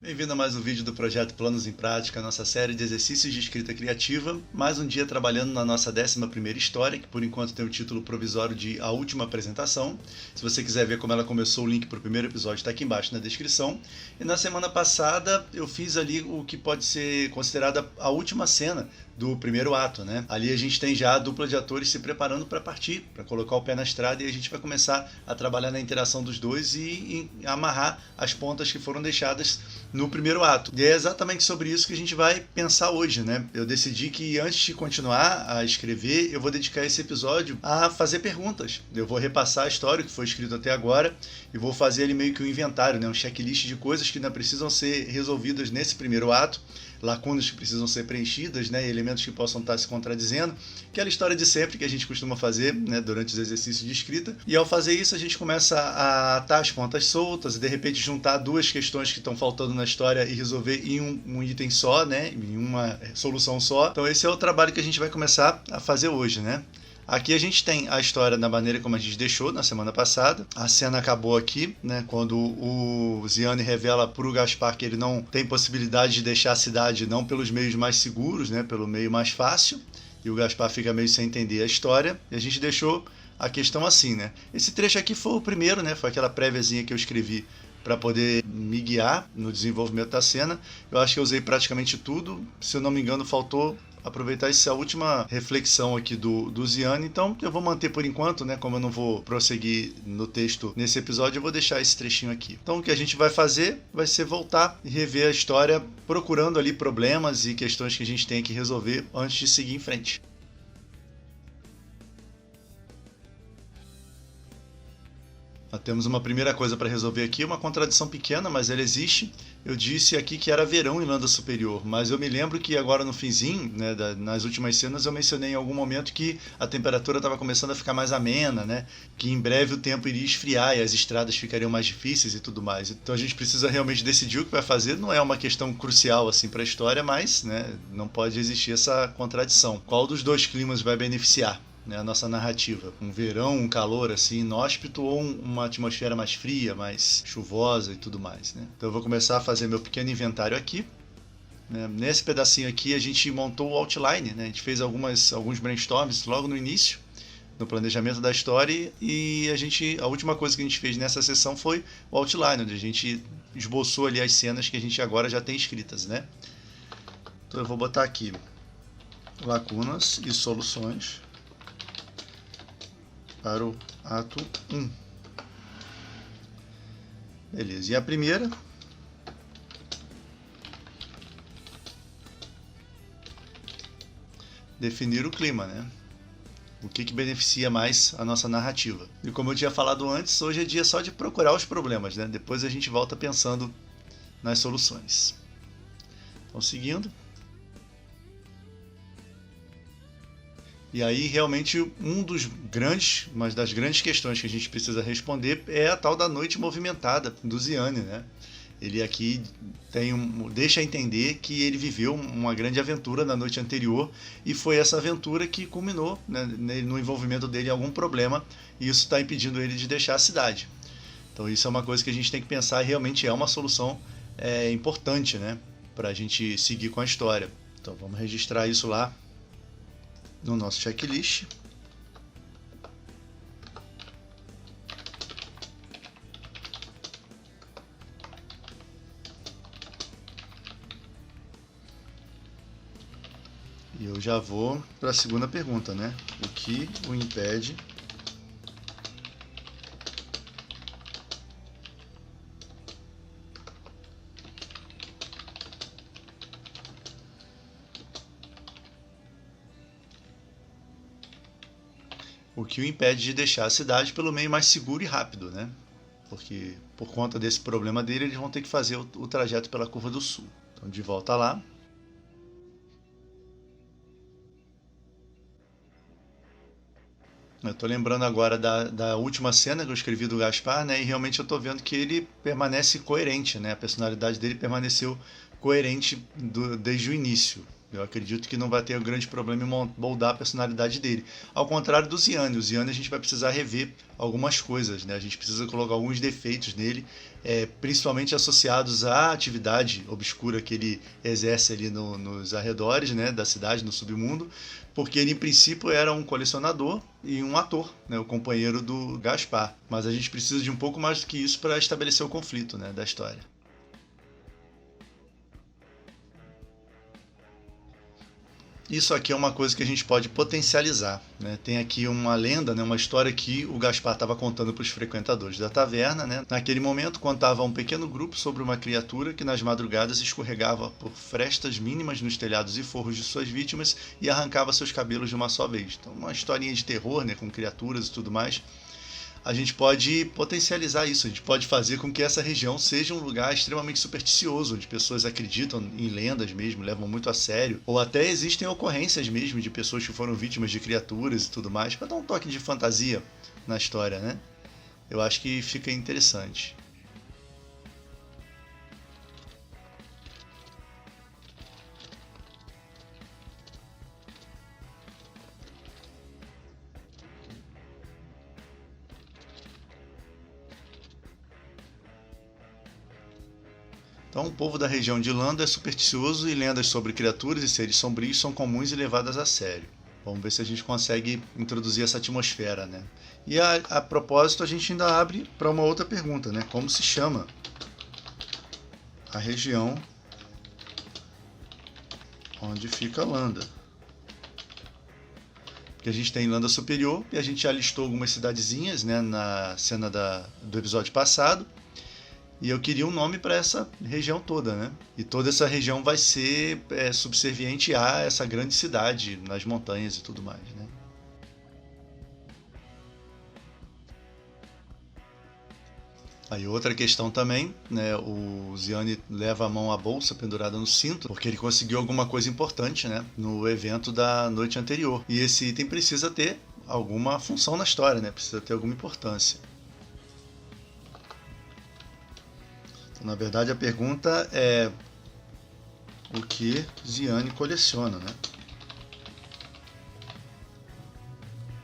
Bem-vindo a mais um vídeo do projeto Planos em Prática, nossa série de exercícios de escrita criativa. Mais um dia trabalhando na nossa 11ª história, que por enquanto tem o título provisório de A Última Apresentação. Se você quiser ver como ela começou, o link para o primeiro episódio está aqui embaixo na descrição. E na semana passada eu fiz ali o que pode ser considerada a última cena do primeiro ato, né? Ali a gente tem já a dupla de atores se preparando para partir, para colocar o pé na estrada, e a gente vai começar a trabalhar na interação dos dois e amarrar as pontas que foram deixadas no primeiro ato. E é exatamente sobre isso que a gente vai pensar hoje, né? Eu decidi que antes de continuar a escrever, eu vou dedicar esse episódio a fazer perguntas. Eu vou repassar a história que foi escrito até agora e vou fazer ali meio que um inventário, né? Um checklist de coisas que ainda precisam ser resolvidas nesse primeiro ato, lacunas que precisam ser preenchidas, né, elementos que possam estar se contradizendo, aquela história de sempre que a gente costuma fazer, né, durante os exercícios de escrita. E ao fazer isso a gente começa a atar as pontas soltas e de repente juntar duas questões que estão faltando na história e resolver em um item só, né, em uma solução só. Então esse é o trabalho que a gente vai começar a fazer hoje, né? Aqui a gente tem a história da maneira como a gente deixou na semana passada. A cena acabou aqui, né, quando o Ziane revela para o Gaspar que ele não tem possibilidade de deixar a cidade não pelos meios mais seguros, né, pelo meio mais fácil. E o Gaspar fica meio sem entender a história. E a gente deixou a questão assim, né? Esse trecho aqui foi o primeiro, né, foi aquela préviazinha que eu escrevi para poder me guiar no desenvolvimento da cena. Eu acho que eu usei praticamente tudo. Se eu não me engano, faltou aproveitar essa última reflexão aqui do Ziane, então eu vou manter por enquanto, né? Como eu não vou prosseguir no texto nesse episódio, eu vou deixar esse trechinho aqui. Então o que a gente vai fazer vai ser voltar e rever a história, procurando ali problemas e questões que a gente tem que resolver antes de seguir em frente. Nós temos uma primeira coisa para resolver aqui, uma contradição pequena, mas ela existe. Eu disse aqui que era verão em Landa Superior, mas eu me lembro que agora no finzinho, né, nas últimas cenas, eu mencionei em algum momento que a temperatura estava começando a ficar mais amena, né, que em breve o tempo iria esfriar e as estradas ficariam mais difíceis e tudo mais. Então a gente precisa realmente decidir o que vai fazer. Não é uma questão crucial assim para a história, mas, né, não pode existir essa contradição. Qual dos dois climas vai beneficiar, né, a nossa narrativa? Um verão, um calor assim inóspito, ou uma atmosfera mais fria, mais chuvosa e tudo mais, né? Então eu vou começar a fazer meu pequeno inventário aqui, né? Nesse pedacinho aqui a gente montou o outline, né? A gente fez alguns brainstorms logo no início, no planejamento da história, e a última coisa que a gente fez nessa sessão foi o outline, onde a gente esboçou ali as cenas que a gente agora já tem escritas, né? Então eu vou botar aqui lacunas e soluções para o ato 1. Beleza, e a primeira? Definir o clima, né? O que beneficia mais a nossa narrativa. E como eu tinha falado antes, hoje é dia só de procurar os problemas, né? Depois a gente volta pensando nas soluções. Então, seguindo. E aí, realmente, mas das grandes questões que a gente precisa responder é a tal da noite movimentada do Ziane, né? Ele aqui deixa entender que ele viveu uma grande aventura na noite anterior e foi essa aventura que culminou, né, no envolvimento dele em algum problema, e isso está impedindo ele de deixar a cidade. Então isso é uma coisa que a gente tem que pensar e realmente é uma solução importante, né, para a gente seguir com a história. Então vamos registrar isso lá no nosso checklist. E eu já vou para a segunda pergunta, né? O que o impede de deixar a cidade pelo meio mais seguro e rápido, né? Porque por conta desse problema dele, eles vão ter que fazer o trajeto pela Curva do Sul. Então, de volta lá. Eu tô lembrando agora da última cena que eu escrevi do Gaspar, né? E realmente eu tô vendo que ele permanece coerente, né? A personalidade dele permaneceu coerente desde o início. Eu acredito que não vai ter um grande problema em moldar a personalidade dele. Ao contrário do Ziane. O Ziane a gente vai precisar rever algumas coisas, né? A gente precisa colocar alguns defeitos nele, principalmente associados à atividade obscura que ele exerce ali nos arredores, né, da cidade, no submundo, porque ele em princípio era um colecionador e um ator, né, o companheiro do Gaspar. Mas a gente precisa de um pouco mais do que isso para estabelecer o conflito, né, da história. Isso aqui é uma coisa que a gente pode potencializar, né? Tem aqui uma lenda, né? Uma história que o Gaspar estava contando para os frequentadores da taverna, né? Naquele momento contava a um pequeno grupo sobre uma criatura que nas madrugadas escorregava por frestas mínimas nos telhados e forros de suas vítimas e arrancava seus cabelos de uma só vez. Então uma historinha de terror, né? Com criaturas e tudo mais. A gente pode potencializar isso, a gente pode fazer com que essa região seja um lugar extremamente supersticioso, onde pessoas acreditam em lendas mesmo, levam muito a sério, ou até existem ocorrências mesmo de pessoas que foram vítimas de criaturas e tudo mais, para dar um toque de fantasia na história, né? Eu acho que fica interessante. Então, o povo da região de Landa é supersticioso e lendas sobre criaturas e seres sombrios são comuns e levadas a sério. Vamos ver se a gente consegue introduzir essa atmosfera, né? E a propósito, a gente ainda abre para uma outra pergunta, né? Como se chama a região onde fica Landa? Porque a gente tem Landa Superior e a gente já listou algumas cidadezinhas, né, na cena do episódio passado. E eu queria um nome para essa região toda, né? E toda essa região vai ser subserviente a essa grande cidade nas montanhas e tudo mais, né? Aí outra questão também, né? O Ziane leva a mão à bolsa pendurada no cinto, porque ele conseguiu alguma coisa importante, né? No evento da noite anterior. E esse item precisa ter alguma função na história, né? Precisa ter alguma importância. Na verdade, a pergunta é o que Ziane coleciona, né?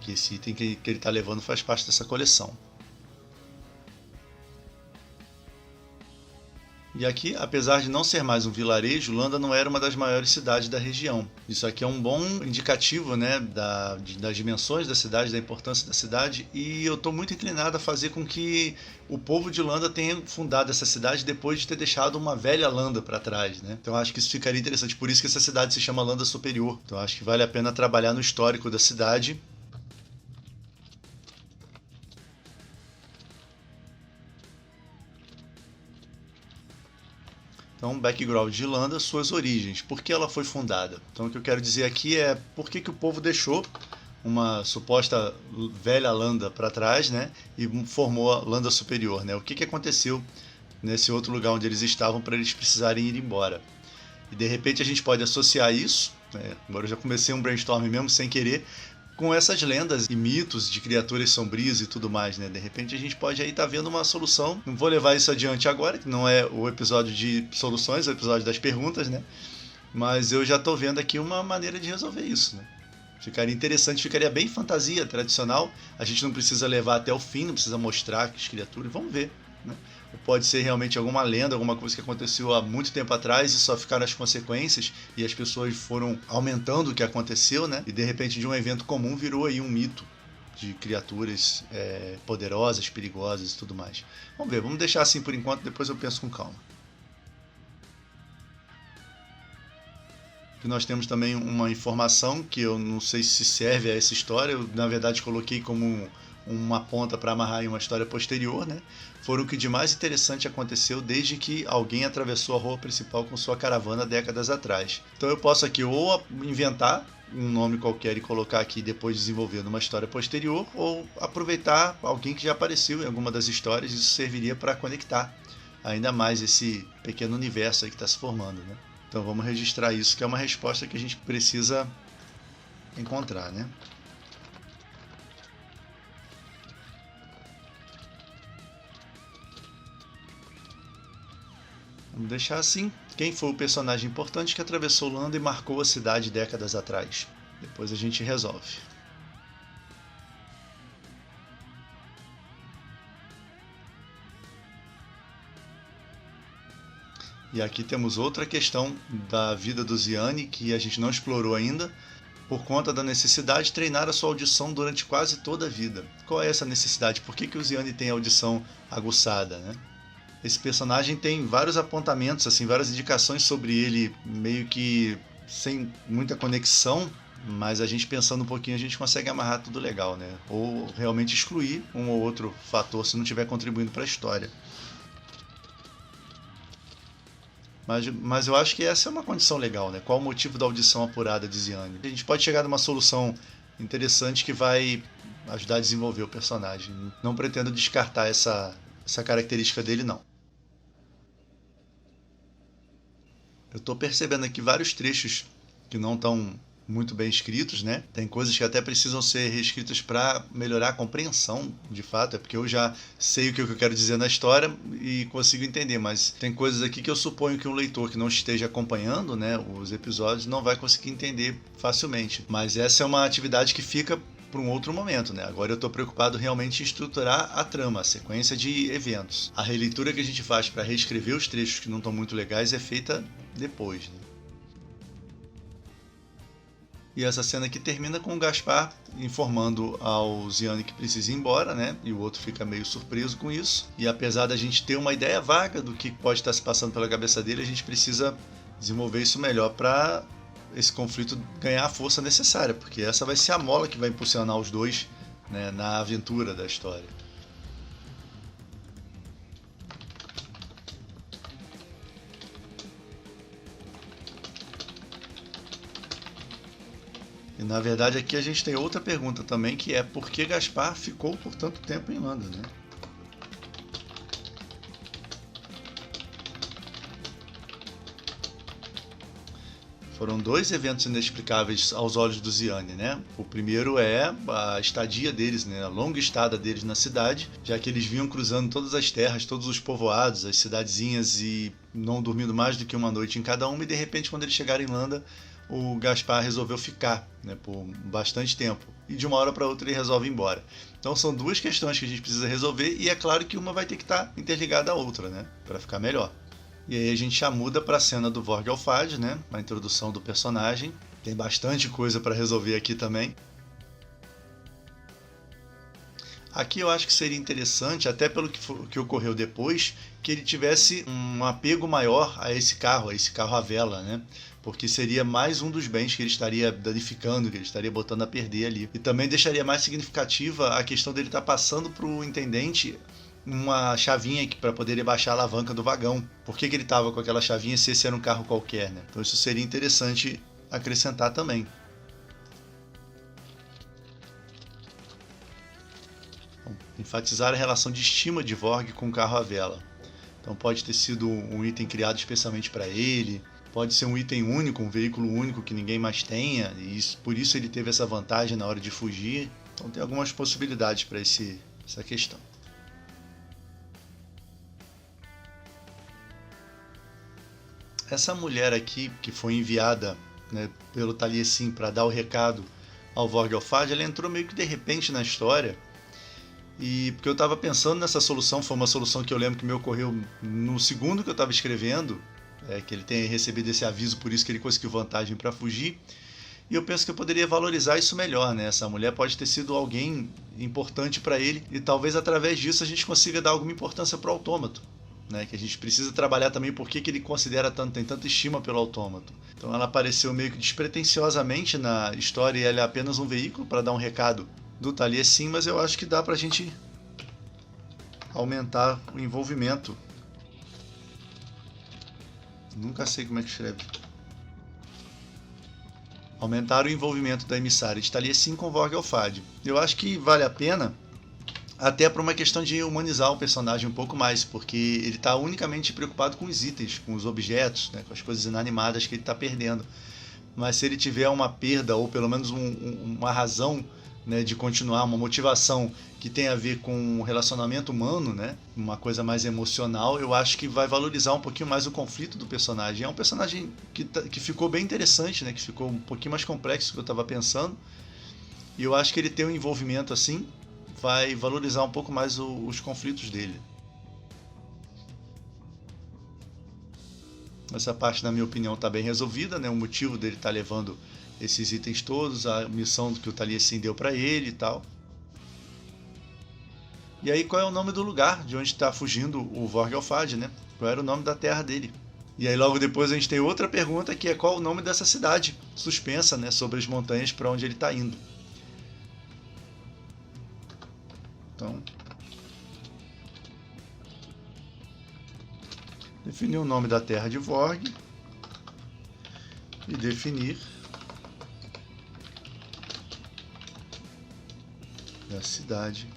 Que esse item que ele está levando faz parte dessa coleção. E aqui, apesar de não ser mais um vilarejo, Landa não era uma das maiores cidades da região. Isso aqui é um bom indicativo, né, das dimensões da cidade, da importância da cidade, e eu estou muito inclinado a fazer com que o povo de Landa tenha fundado essa cidade depois de ter deixado uma velha Landa para trás, né? Então acho que isso ficaria interessante, por isso que essa cidade se chama Landa Superior. Então acho que vale a pena trabalhar no histórico da cidade. Então, background de Landa, suas origens, por que ela foi fundada. Então, o que eu quero dizer aqui é por que o povo deixou uma suposta velha Landa para trás, né, e formou a Landa Superior, né? O que aconteceu nesse outro lugar onde eles estavam para eles precisarem ir embora. E de repente a gente pode associar isso, né, agora eu já comecei um brainstorm mesmo sem querer, com essas lendas e mitos de criaturas sombrias e tudo mais, né? De repente a gente pode aí estar vendo uma solução. Não vou levar isso adiante agora, que não é o episódio de soluções, é o episódio das perguntas, né? Mas eu já estou vendo aqui uma maneira de resolver isso, né? Ficaria interessante, ficaria bem fantasia tradicional. A gente não precisa levar até o fim, não precisa mostrar as criaturas. Vamos ver, né? Ou pode ser realmente alguma lenda, alguma coisa que aconteceu há muito tempo atrás e só ficaram as consequências e as pessoas foram aumentando o que aconteceu, né? E de repente de um evento comum virou aí um mito de criaturas poderosas, perigosas e tudo mais. Vamos ver, vamos deixar assim por enquanto, depois eu penso com calma. Nós temos também uma informação que eu não sei se serve a essa história, eu na verdade coloquei como uma ponta para amarrar em uma história posterior, né? Foram o que de mais interessante aconteceu desde que alguém atravessou a rua principal com sua caravana décadas atrás. Então eu posso aqui ou inventar um nome qualquer e colocar aqui e depois desenvolver numa história posterior, ou aproveitar alguém que já apareceu em alguma das histórias, isso serviria para conectar ainda mais esse pequeno universo aí que está se formando, né? Então vamos registrar isso, que é uma resposta que a gente precisa encontrar, né? Vamos deixar assim. Quem foi o personagem importante que atravessou Landa e marcou a cidade décadas atrás? Depois a gente resolve. E aqui temos outra questão da vida do Ziane que a gente não explorou ainda, por conta da necessidade de treinar a sua audição durante quase toda a vida. Qual é essa necessidade? Por que o Ziane tem a audição aguçada, né? Esse personagem tem vários apontamentos, assim, várias indicações sobre ele, meio que sem muita conexão, mas a gente pensando um pouquinho a gente consegue amarrar tudo legal, né? Ou realmente excluir um ou outro fator se não estiver contribuindo para a história. Mas eu acho que essa é uma condição legal, né? Qual o motivo da audição apurada de Ziane? A gente pode chegar numa solução interessante que vai ajudar a desenvolver o personagem. Não pretendo descartar essa característica dele, não. Eu estou percebendo aqui vários trechos que não estão muito bem escritos, né? Tem coisas que até precisam ser reescritas para melhorar a compreensão, de fato, é porque eu já sei o que eu quero dizer na história e consigo entender, mas tem coisas aqui que eu suponho que um leitor que não esteja acompanhando, né, os episódios não vai conseguir entender facilmente. Mas essa é uma atividade que fica para um outro momento, né? Agora eu estou preocupado realmente em estruturar a trama, a sequência de eventos. A releitura que a gente faz para reescrever os trechos que não estão muito legais é feita depois, né? E essa cena aqui termina com o Gaspar informando ao Ziane que precisa ir embora, né? E o outro fica meio surpreso com isso. E apesar da gente ter uma ideia vaga do que pode estar se passando pela cabeça dele, a gente precisa desenvolver isso melhor para esse conflito ganhar a força necessária, porque essa vai ser a mola que vai impulsionar os dois, né, na aventura da história. E na verdade aqui a gente tem outra pergunta também, que é por que Gaspar ficou por tanto tempo em Landa, né? Foram dois eventos inexplicáveis aos olhos do Ziane, né? O primeiro é a estadia deles, né? A longa estada deles na cidade, já que eles vinham cruzando todas as terras, todos os povoados, as cidadezinhas e não dormindo mais do que uma noite em cada uma, e de repente quando eles chegaram em Landa, o Gaspar resolveu ficar, né, por bastante tempo. E de uma hora para outra ele resolve ir embora. Então são duas questões que a gente precisa resolver e é claro que uma vai ter que estar interligada à outra, né? Para ficar melhor. E aí a gente já muda para a cena do Vorg Alfad, né? A introdução do personagem. Tem bastante coisa para resolver aqui também. Aqui eu acho que seria interessante, até pelo que ocorreu depois, que ele tivesse um apego maior a esse carro à vela, né? Porque seria mais um dos bens que ele estaria danificando, que ele estaria botando a perder ali. E também deixaria mais significativa a questão dele estar passando para o intendente uma chavinha para poder baixar a alavanca do vagão. Por que ele estava com aquela chavinha se esse era um carro qualquer, né? Então isso seria interessante acrescentar também. Bom, enfatizar a relação de estima de Vorg com o carro à vela. Então pode ter sido um item criado especialmente para ele, pode ser um item único, um veículo único que ninguém mais tenha, e por isso ele teve essa vantagem na hora de fugir. Então tem algumas possibilidades para essa questão. Essa mulher aqui, que foi enviada, né, pelo Taliesin para dar o recado ao Vorg Alfad, ela entrou meio que de repente na história. E porque eu estava pensando nessa solução, foi uma solução que eu lembro que me ocorreu no segundo que eu estava escrevendo, que ele tenha recebido esse aviso, por isso que ele conseguiu vantagem para fugir. E eu penso que eu poderia valorizar isso melhor, né? Essa mulher pode ter sido alguém importante para ele e talvez através disso a gente consiga dar alguma importância para o autômato. Né, que a gente precisa trabalhar também porque que ele considera tem tanta estima pelo autômato. Então ela apareceu meio que despretensiosamente na história e ela é apenas um veículo para dar um recado do Taliesin, mas eu acho que dá para a gente aumentar o envolvimento. Nunca sei como é que escreve. Aumentar o envolvimento da emissária de Taliesin com Vorg Alfad. Eu acho que vale a pena até por uma questão de humanizar o personagem um pouco mais, porque ele está unicamente preocupado com os itens, com os objetos, né, com as coisas inanimadas que ele está perdendo. Mas se ele tiver uma perda, ou pelo menos uma razão né, de continuar, uma motivação que tem a ver com o relacionamento humano, né, uma coisa mais emocional, eu acho que vai valorizar um pouquinho mais o conflito do personagem. É um personagem que ficou bem interessante, né, que ficou um pouquinho mais complexo do que eu estava pensando, e eu acho que ele ter um envolvimento assim vai valorizar um pouco mais os conflitos dele. Essa parte, na minha opinião, está bem resolvida, né? O motivo dele estar levando esses itens todos, a missão que o Taliesin deu para ele e tal. E aí, qual é o nome do lugar de onde está fugindo o Vorgelfad, né? Qual era o nome da terra dele? E aí, logo depois, a gente tem outra pergunta, que é qual o nome dessa cidade suspensa, né? Sobre as montanhas para onde ele está indo. Então, definir o nome da terra de Vorg e definir a cidade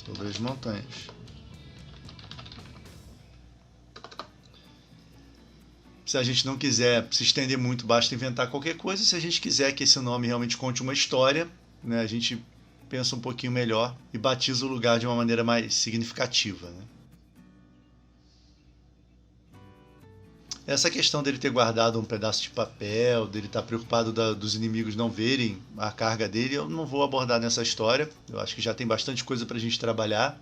sobre as montanhas. Se a gente não quiser se estender muito, basta inventar qualquer coisa. Se a gente quiser que esse nome realmente conte uma história, né, a gente pensa um pouquinho melhor e batiza o lugar de uma maneira mais significativa, né? Essa questão dele ter guardado um pedaço de papel, dele estar preocupado dos inimigos não verem a carga dele, eu não vou abordar nessa história. Eu acho que já tem bastante coisa para a gente trabalhar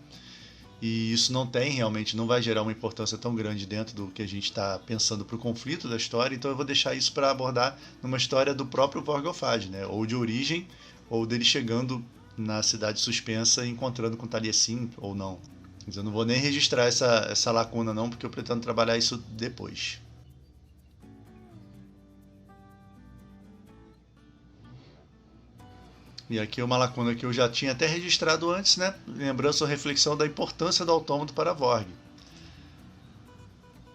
e isso realmente não vai gerar uma importância tão grande dentro do que a gente está pensando para o conflito da história, então eu vou deixar isso para abordar numa história do próprio Vorgelfad, né? Ou de origem, ou dele chegando na cidade suspensa e encontrando com Taliesin ou não. Mas eu não vou nem registrar essa lacuna não, porque eu pretendo trabalhar isso depois. E aqui é uma lacuna que eu já tinha até registrado antes, né? Lembrança ou reflexão da importância do autômato para Vorg.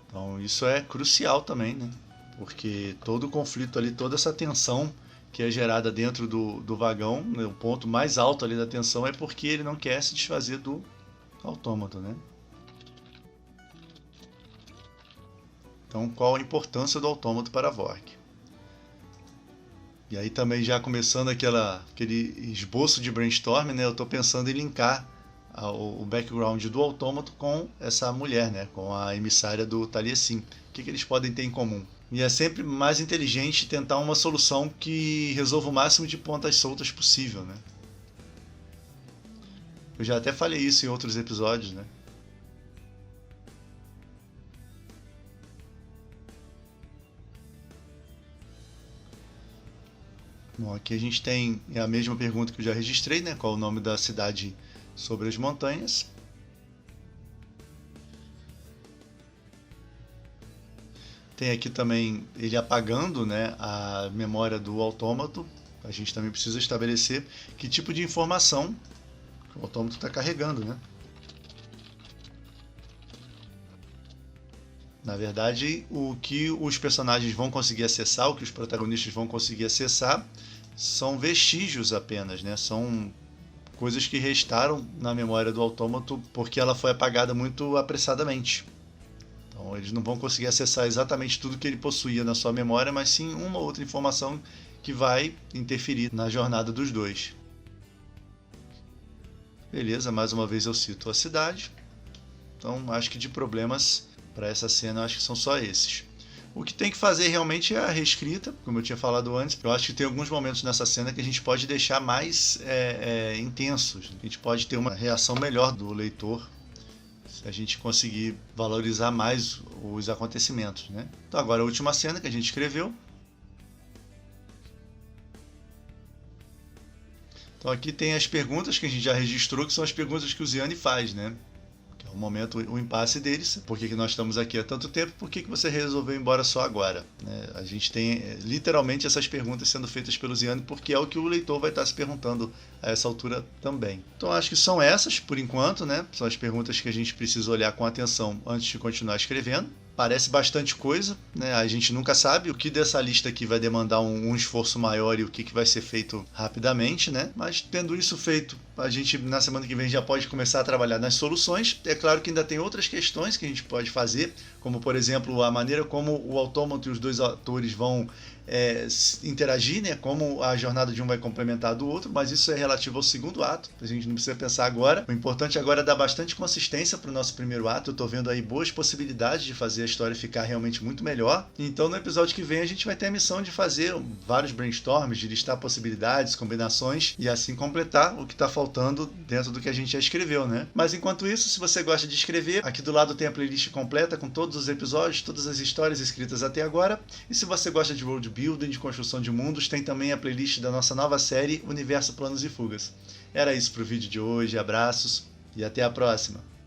Então isso é crucial também, né? Porque todo o conflito ali, toda essa tensão que é gerada dentro do vagão, né? O ponto mais alto ali da tensão é porque ele não quer se desfazer do autômato, né? Então qual a importância do autômato para Vorg? E aí também já começando aquele esboço de brainstorm, né? Eu estou pensando em linkar o background do autômato com essa mulher, né? Com a emissária do Taliesin. O que eles podem ter em comum? E é sempre mais inteligente tentar uma solução que resolva o máximo de pontas soltas possível, né? Eu já até falei isso em outros episódios, né? Bom, aqui a gente tem a mesma pergunta que eu já registrei, né? Qual o nome da cidade sobre as montanhas? Tem aqui também ele apagando, né, a memória do autômato. A gente também precisa estabelecer que tipo de informação que o autômato está carregando, né? Na verdade, o que os personagens vão conseguir acessar, o que os protagonistas vão conseguir acessar, são vestígios apenas, né? São coisas que restaram na memória do autômato porque ela foi apagada muito apressadamente. Então eles não vão conseguir acessar exatamente tudo que ele possuía na sua memória, mas sim uma outra informação que vai interferir na jornada dos dois. Beleza, mais uma vez eu cito a cidade. Então acho que de problemas para essa cena, eu acho que são só esses. O que tem que fazer realmente é a reescrita, como eu tinha falado antes. Eu acho que tem alguns momentos nessa cena que a gente pode deixar mais intensos. A gente pode ter uma reação melhor do leitor se a gente conseguir valorizar mais os acontecimentos, né? Então agora a última cena que a gente escreveu. Então aqui tem as perguntas que a gente já registrou, que são as perguntas que o Ziane faz, né? O momento, o impasse deles, por que nós estamos aqui há tanto tempo, por que você resolveu ir embora só agora? Né? A gente tem literalmente essas perguntas sendo feitas pelo Ziane, porque é o que o leitor vai estar se perguntando a essa altura também. Então acho que são essas, por enquanto, né? São as perguntas que a gente precisa olhar com atenção antes de continuar escrevendo. Parece bastante coisa, né? A gente nunca sabe o que dessa lista aqui vai demandar um esforço maior e o que vai ser feito rapidamente, né? Mas tendo isso feito, A gente, na semana que vem, já pode começar a trabalhar nas soluções. É claro que ainda tem outras questões que a gente pode fazer, como, por exemplo, a maneira como o autômato e os dois atores vão interagir, né? Como a jornada de um vai complementar a do outro, mas isso é relativo ao segundo ato, a gente não precisa pensar agora. O importante agora é dar bastante consistência para o nosso primeiro ato. Eu estou vendo aí boas possibilidades de fazer a história ficar realmente muito melhor. Então no episódio que vem a gente vai ter a missão de fazer vários brainstorms, de listar possibilidades, combinações e assim completar o que está faltando dentro do que a gente já escreveu, né? Mas enquanto isso, se você gosta de escrever, aqui do lado tem a playlist completa com todos os episódios, todas as histórias escritas até agora. E se você gosta de world building, de construção de mundos, tem também a playlist da nossa nova série Universo, Planos e Fugas. Era isso pro vídeo de hoje, abraços e até a próxima!